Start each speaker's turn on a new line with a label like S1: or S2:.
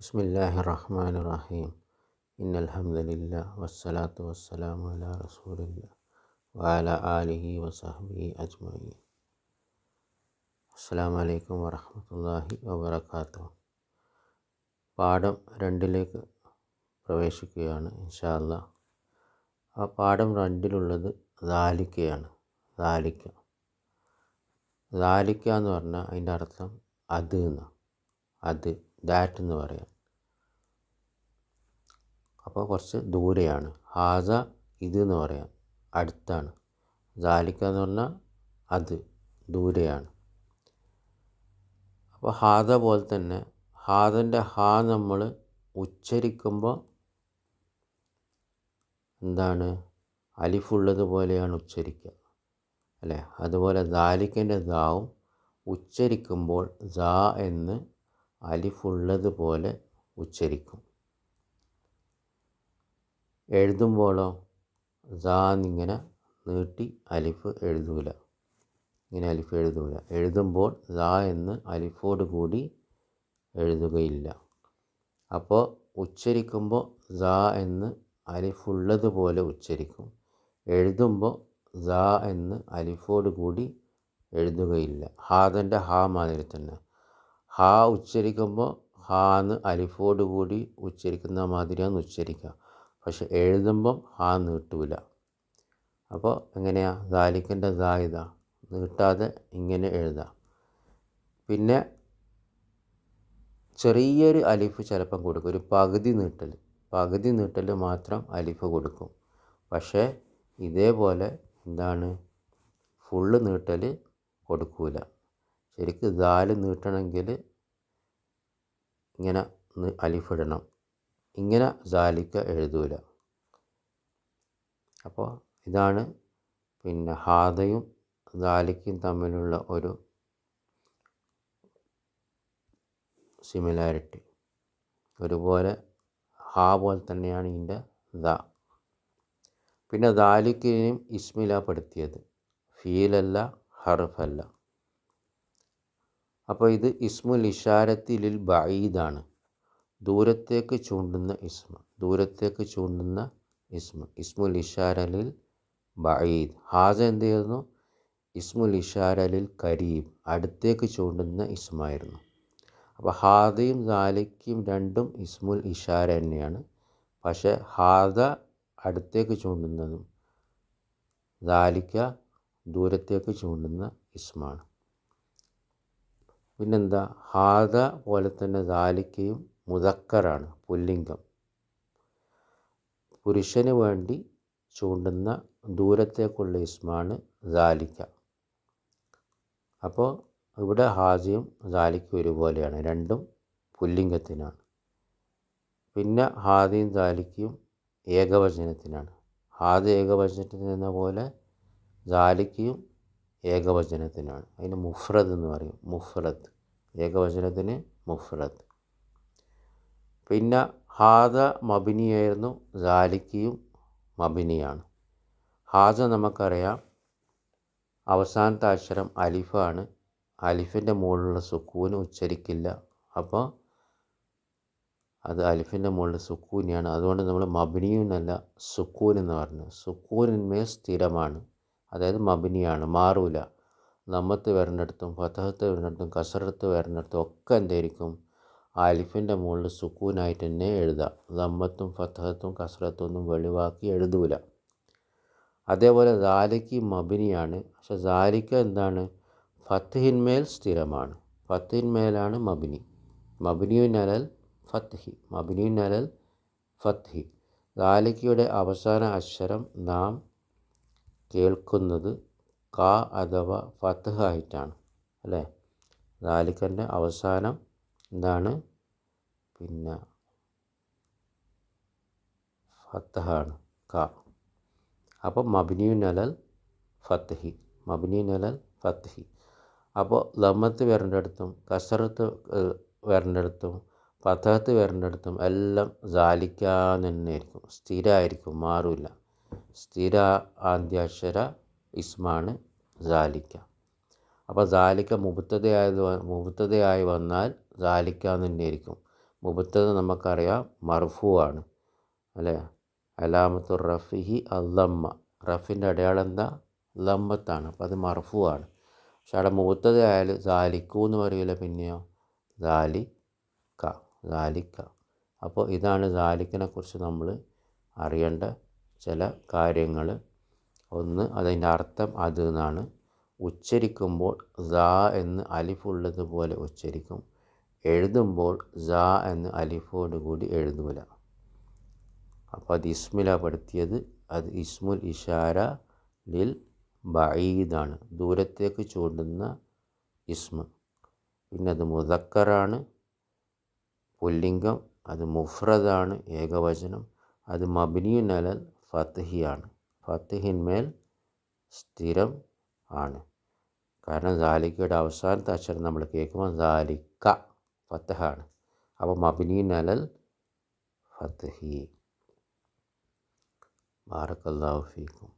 S1: ബിസ്മില്ലാഹിർ റഹ്മാനിർ റഹീം. ഇന്നൽഹംദുലില്ലാ വസ്സലാത്തു വസ്സലാമു അലാ റസൂലില്ലാ വഅലാ ആലിഹി വസഹ്ബിഹി അജ്മഈൻ. അസ്സലാമു അലൈക്കും വറഹ്മത്തുള്ളാഹി വബറകാതുഹു. പാഠം 2 പ്രവേശിക്കുകയാണ് ഇൻഷാ അല്ലാഹ്. ആ പാഠം 2 ദാലിക്കയാണ്. ദാലിക്ക എന്ന് പറഞ്ഞാൽ അതിൻ്റെ അർത്ഥം അത് എന്ന്, അത് ദാറ്റ് എന്ന് പറയാം. അപ്പോൾ കുറച്ച് ദൂരെയാണ്. ഹാസ ഇത് എന്ന് പറയാം, അടുത്താണ്. ദാലിക്ക എന്ന് പറഞ്ഞാൽ അത് ദൂരെയാണ്. അപ്പോൾ ഹാദ പോലെ തന്നെ ഹാദൻ്റെ ഹാ നമ്മൾ ഉച്ചരിക്കുമ്പോൾ എന്താണ്, അലിഫുള്ളത് പോലെയാണ് ഉച്ചരിക്കുക അല്ലേ. അതുപോലെ ദാലിക്കൻ്റെ ദാവും ഉച്ചരിക്കുമ്പോൾ ദാ എന്ന് അലിഫുള്ളത് പോലെ ഉച്ചരിക്കും. എഴുതുമ്പോഴോ ദാ എന്നിങ്ങനെ നീട്ടി അലിഫ് എഴുതൂല, ഇങ്ങനെ അലിഫ് എഴുതൂല. എഴുതുമ്പോൾ ദാ എന്ന് അലിഫോട് കൂടി എഴുതുകയില്ല. അപ്പോൾ ഉച്ചരിക്കുമ്പോൾ ദാ എന്ന് അലിഫുള്ളത് പോലെ ഉച്ചരിക്കും. എഴുതുമ്പോൾ ദാ എന്ന് അലിഫോട് കൂടി എഴുതുകയില്ല. ഹാദൻ്റെ ഹാ മാതിരി തന്നെ. ഹാ ഉച്ചരിക്കുമ്പോൾ ഹാ എന്ന് അലിഫോട് കൂടി ഉച്ചരിക്കുന്ന മാതിരിയാണ് ഉച്ചരിക്കുക. പക്ഷെ എഴുതുമ്പം ഹാ നീട്ടൂല. അപ്പോൾ എങ്ങനെയാണ്, ദാലിക്കൻ്റെ ദാ ഇതാ നീട്ടാതെ ഇങ്ങനെ എഴുതാം. പിന്നെ ചെറിയൊരു അലിഫ് ചിലപ്പം കൊടുക്കും, ഒരു പകുതി നീട്ടൽ മാത്രം അലിഫ് കൊടുക്കും. പക്ഷേ ഇതേപോലെ എന്താണ്, ഫുള്ള് നീട്ടൽ കൊടുക്കൂല. ശരിക്കും ദാല് നീട്ടണമെങ്കിൽ ഇങ്ങനെ അലിഫ് ഇടണം, ഇങ്ങനെ ദാലിക്ക എഴുതൂല. അപ്പോൾ ഇതാണ് പിന്നെ ഹാദയും ദാലിക്കയും തമ്മിലുള്ള ഒരു സിമിലാരിറ്റി. ഒരുപോലെ ഹാ പോലെ തന്നെയാണ് ഇതിൻ്റെ ദ. പിന്നെ ദാലിക്കയും ഇസ്മിലാപ്പെടുത്തിയത്, ഫീലല്ല ഹർഫല്ല. അപ്പോൾ ഇത് ഇസ്മുൽ ഇഷാരത്തി ലിൽ ബഈദാണ്, ദൂരത്തേക്ക് ചൂണ്ടുന്ന ഇസ്മ. ദൂരത്തേക്ക് ചൂണ്ടുന്ന ഇസ്മ, ഇസ്മുൽ ഇഷാര ലിൽ ബഈദ്. ഹാസ എന്ത് ചെയ്യുന്നു, ഇസ്മുൽ ഇഷാര ലിൽ കരീബ്, അടുത്തേക്ക് ചൂണ്ടുന്ന ഇസ്മായിരുന്നു. അപ്പോൾ ഹാദയും ദാലിക്കയും രണ്ടും ഇസ്മുൽ ഇഷാര തന്നെയാണ്. പക്ഷേ ഹാദ അടുത്തേക്ക് ചൂണ്ടുന്നതും ദാലിക്ക ദൂരത്തേക്ക് ചൂണ്ടുന്ന ഇസ്മാണ്. പിന്നെന്താ, ഹാദ പോലെ തന്നെ ദാലിക്കയും മുദക്കറാണ്, പുല്ലിംഗം. പുരുഷന് വേണ്ടി ചൂണ്ടുന്ന ദൂരത്തേക്കുള്ള ഇസ്മാണ് ദാലിക്ക. അപ്പോൾ ഇവിടെ ഹാദയും ദാലിക്കയും ഒരുപോലെയാണ്, രണ്ടും പുല്ലിംഗത്തിനാണ്. പിന്നെ ഹാദയും ദാലിക്കയും ഏകവചനത്തിനാണ്. ഹാദ ഏകവചനത്തിന് എന്ന പോലെ ദാലിക്കയും ഏകവചനത്തിനാണ്. അതിന് മുഫ്രദ് എന്ന് പറയും, മുഫ്രദ്. ഏകവചനത്തിന് മുഫ്രദ്. പിന്നെ ഹാദ മബിനിയായിരുന്നു, ദാലിക്കയും മബിനിയാണ്. ഹാദ നമുക്കറിയാം അവസാനത്തെ അക്ഷരം അലിഫാണ്. അലിഫിൻ്റെ മുകളിലുള്ള സുക്കൂന് ഉച്ചരിക്കില്ല. അപ്പോൾ അത് അലിഫിൻ്റെ മുകളിൽ സുക്കൂനിയാണ്. അതുകൊണ്ട് നമ്മൾ മബിനിയുന്നല്ല സുക്കൂൻ എന്ന് പറഞ്ഞു. സുക്കൂനിന്മേൽ സ്ഥിരമാണ്, അതായത് മബിനിയാണ്, മാറൂല. ലമ്മത്ത് വരുന്നിടത്തും ഫതഹത്ത് വരുന്നിടത്തും കസറത്ത് വരുന്നിടത്തും ഒക്കെ എന്തായിരിക്കും, അലിഫിൻ്റെ മുകളിൽ സുക്കൂനായിട്ട് തന്നെ എഴുതാം. ലമ്മത്തും ഫതഹത്തും കസറത്തും ഒന്നും വെളിവാക്കി എഴുതൂല. അതേപോലെ ദാലിക്ക് മബിനിയാണ്. പക്ഷെ ദാലിക്ക എന്താണ്, ഫത്ഹിന്മേൽ സ്ഥിരമാണ്. ഫത്ഹിന്മേലാണ് മബിനി. മബിനിയുൻ അലൽ ഫത്ഹി, മബിനിയുൻ അലൽ ഫത്ഹി. ദാലിക്കയുടെ അവസാന അക്ഷരം നാം കേൾക്കുന്നത് ക അഥവാ ഫത്ഹ് ആയിട്ടാണ് അല്ലേ. ദാലിക്കൻ്റെ അവസാനം എന്താണ്, പിന്നെ ഫത്ഹാണ്, ക. അപ്പോൾ മബിനിയുൻ അലൽ ഫത്ഹി, മബിനിയുൻ അലൽ ഫത്ഹി. അപ്പോൾ ലമ്മത്ത് വരേണ്ടിടത്തും കസറത്ത് വരേണ്ടിടത്തും ഫതഹത്ത് വരേണ്ടിടത്തും എല്ലാം ദാലിക്കാന്ന് തന്നെയായിരിക്കും, സ്ഥിരമായിരിക്കും, മാറില്ല. സ്ഥിര ആദ്യാക്ഷര ഇസ്മാണ് ദാലിക്ക. അപ്പോൾ ദാലിക്ക മുബത്തദയായി വന്നാൽ ദാലിക്ക എന്ന് തന്നെയായിരിക്കും. മുബത്തദ നമുക്കറിയാം മർഫു ആണ് അല്ലേ. അലാമത്തു റഫിഹി അല്ലമ്മ, റഫിൻ്റെ അടയാളം എന്താ? ലമ്മത്താണ്. അപ്പോൾ അത് മർഫു ആണ്. പക്ഷെ അവിടെ മുബത്തദ ആയാൽ സാലിക്കു എന്ന് പറയില്ല, പിന്നെയോ സാലിക്ക. അപ്പോൾ ഇതാണ് സാലിക്കിനെ കുറിച്ച് നമ്മൾ അറിയേണ്ട ചില കാര്യങ്ങൾ. ഒന്ന്, അതിൻ്റെ അർത്ഥം അത് എന്നാണ്. ഉച്ചരിക്കുമ്പോൾ സാ എന്ന് അലിഫുള്ളതുപോലെ ഉച്ചരിക്കും, എഴുതുമ്പോൾ സാ എന്ന് അലിഫോട് കൂടി എഴുതൂല. അപ്പോൾ അത് ഇസ്മിലാണ് പെടുത്തിയത്. അത് ഇസ്മുൽ ഇഷാര ലിൽ ബഈദാണ്, ദൂരത്തേക്ക് ചൂണ്ടുന്ന ഇസ്മ്. പിന്നെ അത് മുദക്കറാണ്, പുല്ലിംഗം. അത് മുഫ്രദാണ്, ഏകവചനം. അത് മബ്നിയുൻ അലൽ ഫത്ഹിയാണ്, ഫത്ഹിന്മേൽ സ്ഥിരം ആണ്. കാരണം സാലിക്കയുടെ അവസാനത്തെ അക്ഷരം നമ്മൾ കേൾക്കുമ്പോൾ സാലിക്ക ഫത്ഹാണ്. അപ്പോൾ മബ്നിയുൻ അലൽ ഫത്ഹി. ബാറക്കല്ലാഹു ഫീക്കും.